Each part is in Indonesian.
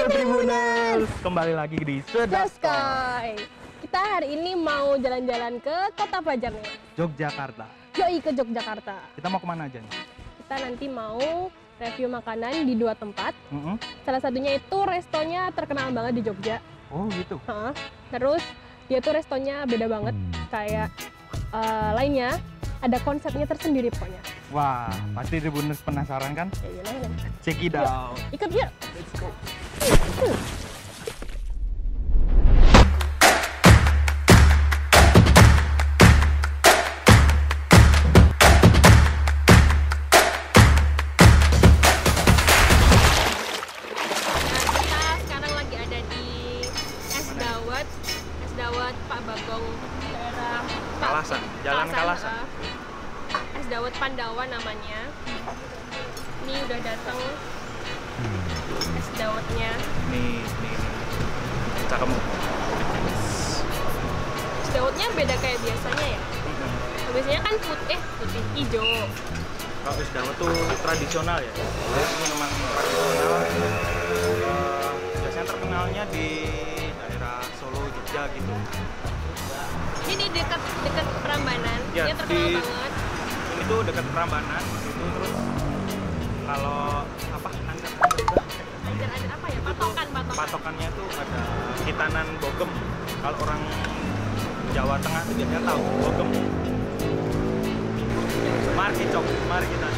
Tribuners, kembali lagi di Sedaskoy. Kita hari ini mau jalan-jalan ke kota pelajar nih, Yogyakarta. Yoi, ke Yogyakarta. Kita mau kemana aja nih? Kita nanti mau review makanan di 2 tempat. Mm-mm. Salah satunya itu restonya terkenal banget di Jogja. Oh gitu. Terus dia tuh restonya beda banget kayak lainnya. Ada konsepnya tersendiri pokoknya. Wah, pasti Tribuners penasaran kan? Ya, gimana? Check it out. Ikut yuk. Let's go. Pak Bagong, daerah Kalasan, Jalan Kalasan. Es dawet Pandawa namanya. Ini udah datang es dawetnya. Nih. Cakep. Es dawetnya beda kayak biasanya ya. Biasanya kan putih hijau. Kalau es dawet tuh tradisional ya. Ini memang tradisional. Biasanya terkenalnya di daerah Solo, Jogja gitu. Ini dekat Prambanan, Ya, dia terkenal banget. Ini tuh dekat Prambanan itu, terus kalau apa Anjir apa ya? Patokan. patokannya tuh ada Kitanan Bogem. Kalau orang Jawa Tengah tuh biasanya tahu Bogem. Mari kita.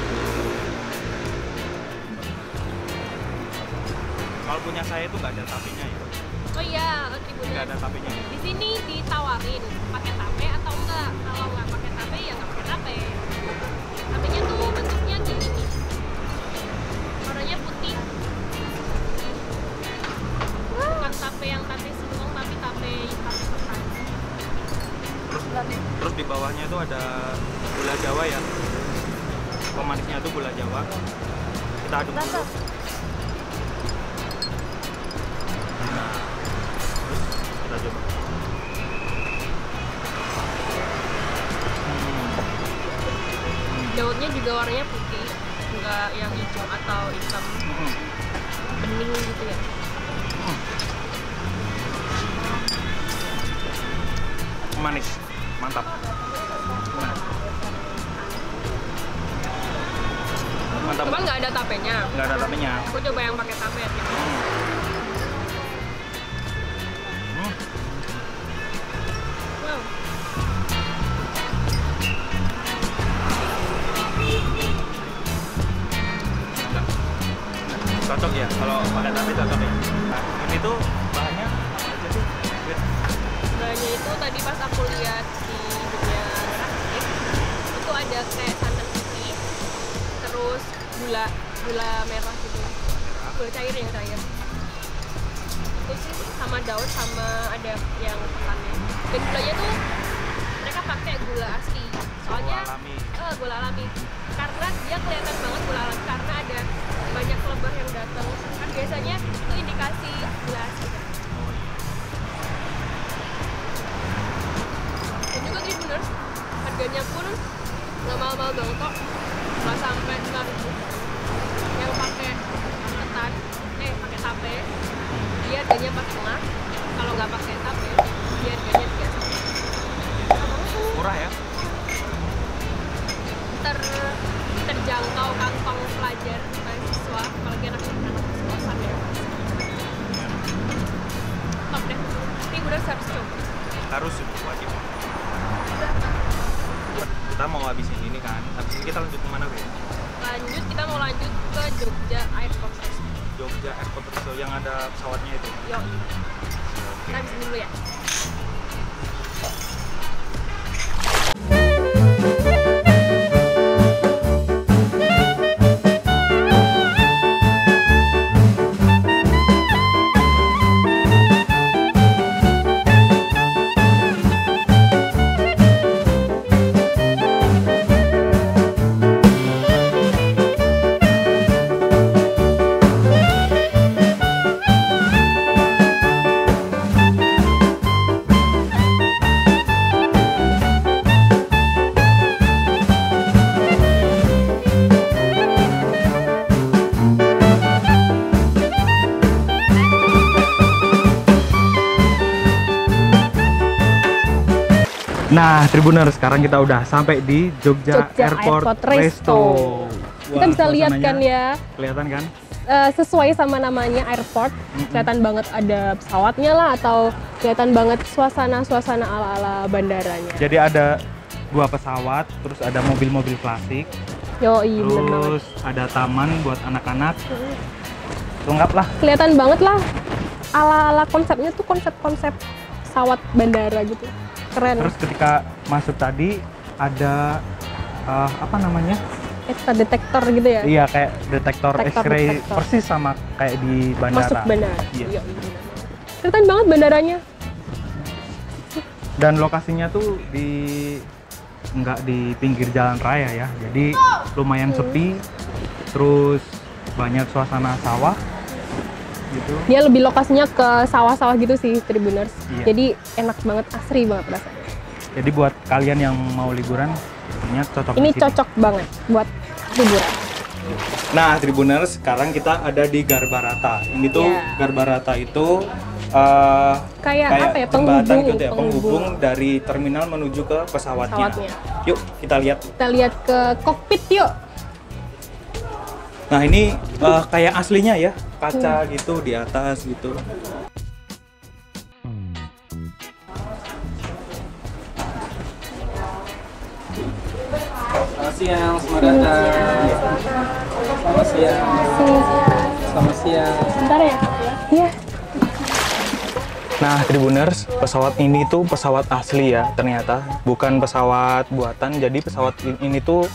Kalau punya saya itu nggak ada tapinya ya. Oh iya, Tribuners. Nggak ada tapinya. Di sini ditawarin pakai tape atau enggak. Kalau nggak pakai tape ya nggak pakai tape. Tapenya tuh bentuknya gini nih. Warnanya putih. Bukan tape yang tape singkong, tapi tape hitam pekat. Terus di bawahnya itu ada gula Jawa ya. Pemanisnya itu gula Jawa. Kita aduk dulu. Nah, terus kita coba. Dawetnya juga warnanya putih, enggak yang hijau atau hitam bening gitu ya. Manis, mantap. Mantap. Cuman nggak ada tapenya. Nggak ada tapenya. Aku coba yang pakai tape ya. Wow. Cocok ya, kalau pakai tape cocok ya. Nah, ini tuh bahannya apa aja sih? Bahannya itu tadi pas aku lihat di dunia grafik itu ada kayak santan putih, terus gula merah gitu, gula cair yang cair. Itu sih sama daun sama ada yang pekannya. Dan gulanya tuh mereka pakai gula asli. Soalnya gula alami. Karena dia kelihatan banget gula alami karena ada banyak lebah yang datang. Kan biasanya itu indikasi gula asli. Dan juga Tribuners, harganya pun nggak mahal-mahal banget kok, nggak sampai 5.000. Yang pakai pakai tape, dia harganya 4,5. Kalau nggak pakai tape, dia harganya 3. Murah ya? Terjangkau kantong pelajar, mahasiswa, apalagi anak kosan ya. Top deh, Tribuners harus coba. Harus wajib. Kita mau habisin ini kan, habis ini kita lanjut kemana Be? Kita mau lanjut ke Jogja Airport Resort. Jogja Airport Resort yang ada pesawatnya itu. Yoi. Kita habisin dulu ya. Nah, Tribuners, sekarang kita udah sampai di Jogja, Jogja Airport Resto. Kita bisa lihat kan ya, kelihatan kan? sesuai sama namanya airport, kelihatan banget ada pesawatnya lah, atau kelihatan banget suasana ala-ala bandaranya. Jadi ada 2 pesawat, terus ada mobil-mobil klasik, Yoi, bener banget. terus ada taman buat anak-anak. Lengkap lah. Kelihatan banget lah, ala-ala konsepnya tuh konsep-konsep pesawat bandara gitu. Keren. Terus ketika masuk tadi ada apa namanya? Kita detektor gitu ya. Iya, kayak detektor X-ray, detektor. persis sama kayak di bandara. Masuk bandara. Iya. Iya, kelihatan banget bandaranya. Dan lokasinya tuh nggak di pinggir jalan raya ya, jadi lumayan sepi, terus banyak suasana sawah gitu. Dia lebih lokasinya ke sawah-sawah gitu sih, Tribuners. Iya. Jadi enak banget, asri banget rasanya. Jadi buat kalian yang mau liburan, ini cocok. Ini di sini. cocok banget buat liburan. Nah, Tribuners, sekarang kita ada di Garbarata. Ini tuh Iya. Garbarata itu Kayak apa ya, jembatan penghubung, gitu ya, penghubung dari terminal menuju ke pesawatnya. Pesawatnya. Yuk kita lihat. Kita lihat ke kokpit yuk. Nah, ini kayak aslinya ya, kaca gitu di atas gitu. Selamat siang, selamat datang. Selamat siang. Selamat siang. Bentar ya. Iya. Nah, Tribuners, pesawat ini tuh pesawat asli ya ternyata, bukan pesawat buatan. Jadi pesawat ini tuh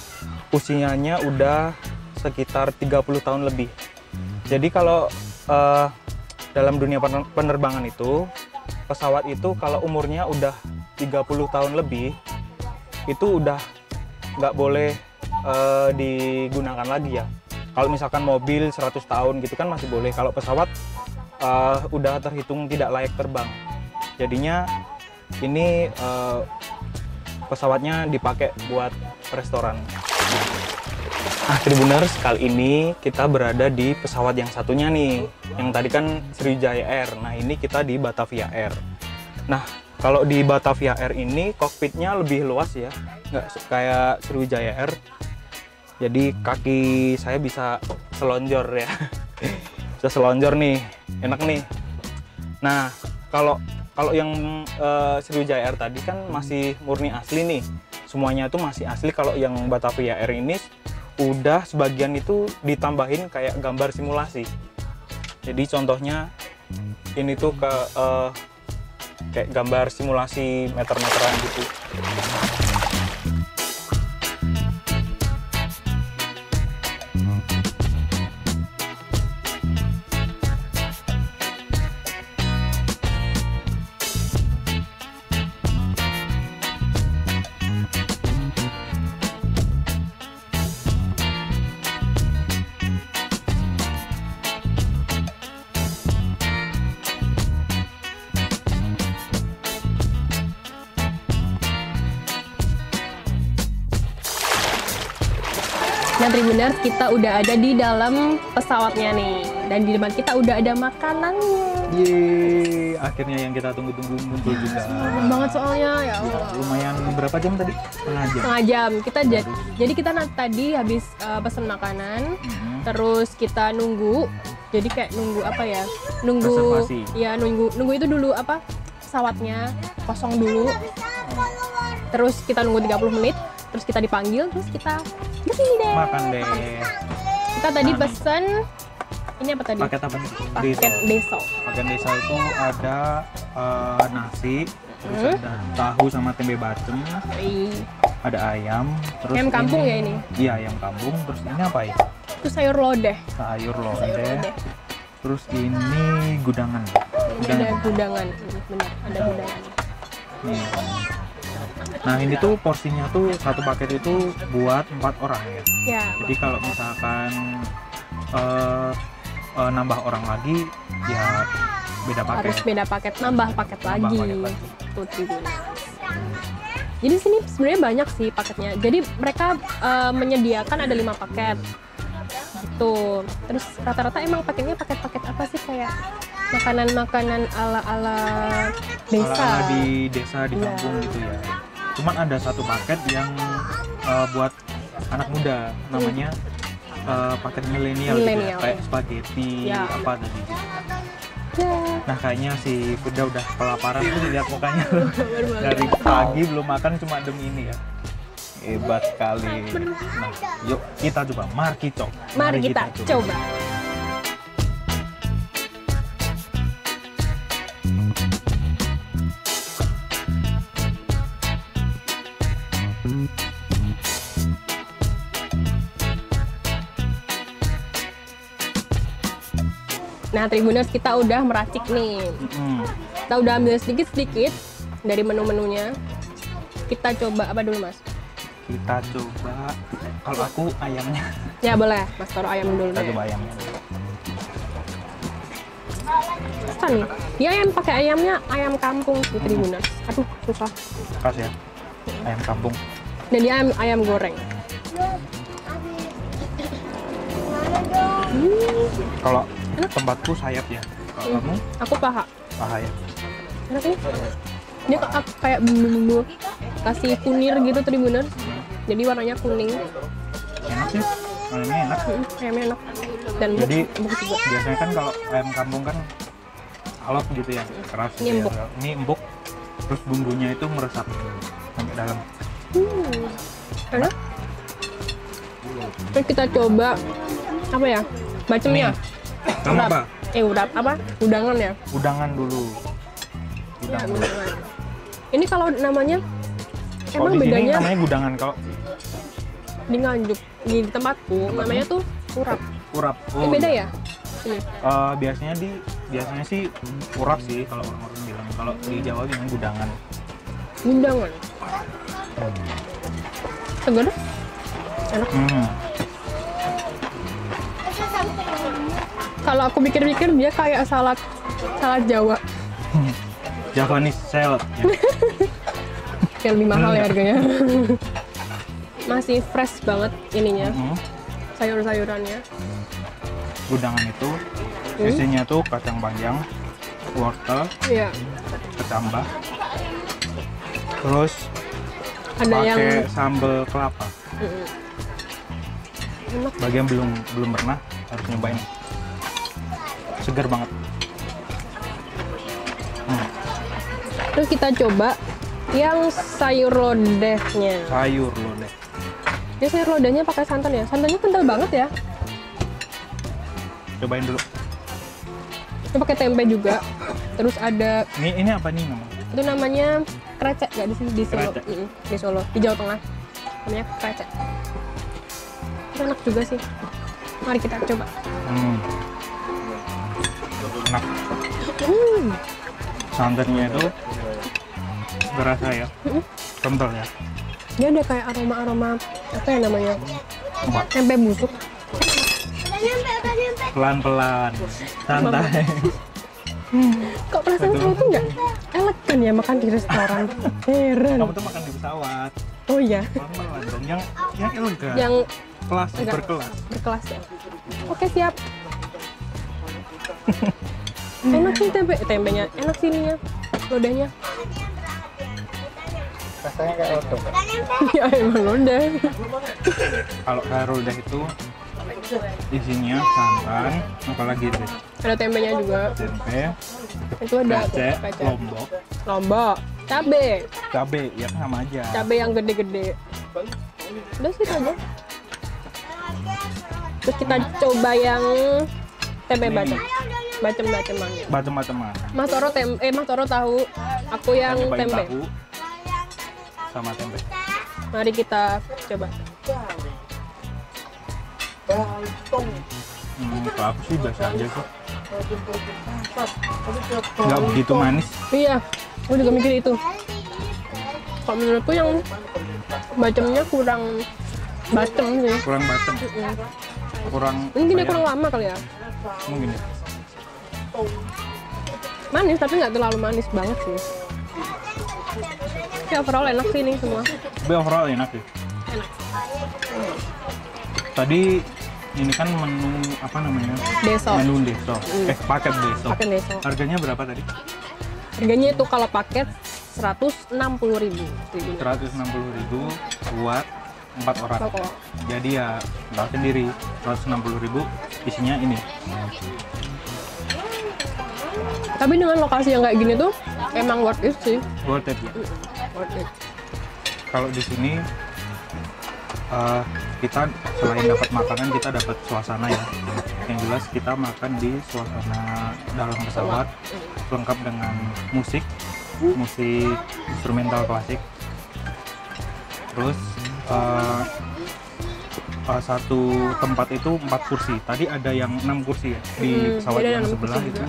usianya udah sekitar 30 tahun lebih. Jadi kalau dalam dunia penerbangan itu, pesawat itu kalau umurnya udah 30 tahun lebih, itu udah nggak boleh digunakan lagi ya. Kalau misalkan mobil 100 tahun gitu kan masih boleh. Kalau pesawat udah terhitung tidak layak terbang. Jadinya ini pesawatnya dipakai buat restoran. Nah, Tribuners, kali ini kita berada di pesawat yang satunya nih. Yang tadi kan Sriwijaya Air. Nah, ini kita di Batavia Air. Nah, kalau di Batavia Air ini kokpitnya lebih luas ya, nggak kayak Sriwijaya Air. Jadi kaki saya bisa selonjor ya. Bisa selonjor nih, enak nih. Nah, kalau yang Sriwijaya Air tadi kan masih murni asli nih, semuanya itu masih asli. Kalau yang Batavia Air ini udah sebagian itu ditambahin kayak gambar simulasi. Jadi contohnya ini tuh kayak gambar simulasi meter-meteran gitu. Nah, Tribuners, kita udah ada di dalam pesawatnya nih. Dan di depan kita udah ada makanannya. Yeay, akhirnya yang kita tunggu-tunggu muncul juga. Enak banget soalnya, ya Allah. Lumayan berapa jam tadi? Setengah jam. Setengah jam. Jadi kita tadi habis pesen makanan, terus kita nunggu. Jadi kayak nunggu apa ya? Nunggu. Reservasi. Ya, nunggu itu dulu apa? Pesawatnya kosong dulu. Terus kita nunggu 30 menit, terus kita dipanggil, terus kita kesini deh. Makan deh. Kita tadi pesen ini apa tadi? Paket apa? Paket deso. Paket desa itu ada nasi, terus ada tahu sama tempe bacem, ada ayam, terus Ayam kampung ini, ya ini? Iya, ayam kampung. Terus ini apa ya? Itu sayur lodeh. Sayur Sayur lodeh. lodeh. Terus ini gudangan. Ini ada gudangan. Benar, ada gudangan. Nih. Nah, ini tuh porsinya tuh satu paket itu buat 4 orang ya. Ya. Jadi kalau misalkan nambah orang lagi ya beda paket. Harus beda paket, nambah paket lagi. paket lagi. Tuh, Tribuners. Jadi sini sebenarnya banyak sih paketnya. Jadi mereka menyediakan ada 5 paket. Gitu. Terus rata-rata emang paketnya paket-paket apa sih, kayak makanan-makanan ala-ala desa. Ala-ala di desa, di Iya. kampung gitu ya. Cuman ada satu paket yang buat anak muda, namanya paket milenial gitu ya, Millennial. kayak spaghetti Ya. apa tadi gitu. Ya. Nah kayaknya si Firda udah kelaparan tuh, lihat mukanya Baru dari pagi belum makan cuma demi ini ya. Hebat sekali. Nah, yuk kita coba. Mari kita coba. Nah, Tribuners, kita udah meracik nih. Mm. Kita udah ambil sedikit-sedikit dari menu-menunya. Kita coba apa dulu, Mas? Kita coba. Kalau aku ayamnya. Ya boleh, Mas taruh ayam dulu Kita deh. coba ayamnya. Susah nih. Dia yang pakai ayamnya ayam kampung sih, Tribuners. Aduh, susah. Khas ya. Ayam kampung. Dan dia ayam goreng. Kalau tempatku sayap ya. Kalau kamu Aku paha. paha ya. Enak nih. Dia kayak bumbu-bumbu kasih kunir gitu, Tribuners. Jadi warnanya kuning. Enak sih. Ayamnya enak. Ayamnya enak. Dan Jadi empuk juga. biasanya kan kalau ayam kampung kan alot gitu ya, keras Ini gitu empuk. ya. Ini empuk. Terus bumbunya itu meresap sampai dalam. Enak. Terus kita coba apa ya? Bacemnya. Kamu apa? Udap apa? Udangan ya? Udangan dulu. Ya, Udangan. udangan. Ini kalau namanya Kalau emang di sini bedanya namanya gudangan, kalau di Nganjuk di tempatku namanya tuh urap. urap. Ini beda ya? Ini. Biasanya sih urap sih kalau orang-orang bilang. Kalau di Jawa bilang gudangan. Undangan. Segar dah. Enak. Kalau aku pikir-pikir dia kayak salad Jawa. Javanese salad. Ya. Yang lebih mahal ya harganya. Masih fresh banget ininya, sayur-sayurannya. Gudangan itu isinya tuh kacang panjang, wortel, Iya. kecambah, terus Ada yang pakai sambal kelapa. enak. Bagi yang belum pernah harus nyobain. Segar banget. Terus kita coba yang sayur lodehnya. Sayur lodeh. Dia sayur lodehnya pakai santan ya. Santannya kental banget ya. Cobain dulu. Dia pakai tempe juga. Terus ada Ini apa nih namanya? itu namanya krecek nggak di sini di Solo. Krecek. Di Solo, di Jawa Tengah. Namanya krecek. Itu enak juga sih. Mari kita coba. Enak. Santannya itu berasa ya. Kental ya. Dia ada kayak aroma-aroma apa ya namanya? Coba. Tempe busuk. Pelan-pelan. Santai. Kok perasaan saya itu nggak elegan ya makan di restoran? Heran. Kamu tuh makan di pesawat. Oh iya, Pelan-pelan dan yang elegan. yang kelas enggak. berkelas. berkelas ya. Oke siap. Enak sih tempenya, enak sih ininya, lodehnya. Rasanya kayak odong. Ya emang lodeh. Kalau kayak lodeh itu isinya santan, apalagi itu Ada tempenya juga. tempe, Itu ada krecek, lombok, lombok, cabe, cabe, ya kan sama aja. cabe yang gede-gede. Udah sih itu aja. Terus kita coba yang tempe bacem, bacem-bacemannya. Macam-macam. Mas Toro tahu, aku yang Nyobain tempe. tahu sama tempe. Mari kita coba. Kalau aku sih biasa aja sih. Nggak begitu manis. Iya, aku juga mikir itu. Kalau menurutku yang bacemnya kurang bacem sih. Kurang bacem. Kurang. Mungkin dia apa ya, kurang lama kali ya. Mungkin ya. Manis tapi nggak terlalu manis banget sih. Ya overall enak sih ini semua. Tapi overall enak sih. Enak. Tadi ini kan menu apa namanya? Deso. Menu deso. Paket deso. Pakai deso. Harganya berapa tadi? Harganya itu kalau paket 160.000. 160.000 buat 4 orang. Jadi ya tahu sendiri, 160.000 isinya ini. Tapi dengan lokasi yang kayak gini tuh emang worth it sih. Worth it ya. Worth it. Kalau di sini kita selain dapat makanan, kita dapat suasana ya. Yang jelas kita makan di suasana dalam pesawat, lengkap dengan musik instrumental klasik. Terus satu tempat itu 4 kursi. Tadi ada yang 6 kursi ya di pesawat yang sebelah itu.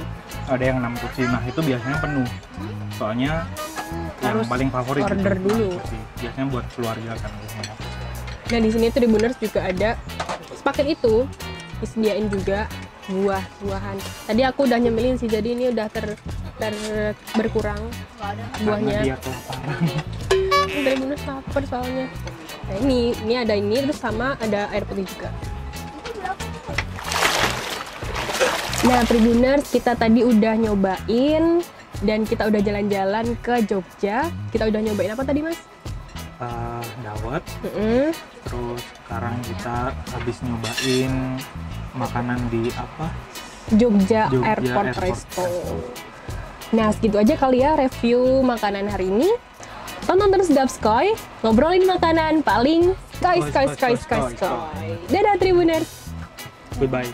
Ada yang 6 kursi. Nah itu biasanya penuh. Soalnya yang Harus paling favorit order itu dulu. 6 kursi. Biasanya buat keluarga kan biasanya. Nah di sini Tribuners juga ada sepaket itu disediain juga buah-buahan. Tadi aku udah nyemilin sih, jadi ini udah berkurang buahnya. Karena dia kelaparan. Tribuners lapar soalnya. Nah ini ada ini, terus sama ada air putih juga. Nah Tribuners, kita tadi udah nyobain dan kita udah jalan-jalan ke Jogja. Kita udah nyobain apa tadi Mas? Dawet. Terus sekarang kita habis nyobain makanan di apa? Jogja Airport Resto. Nah segitu aja kali ya review makanan hari ini. Tonton terus Gapskoy, ngobrolin makanan paling skoy. Dadah Tribuners. Goodbye.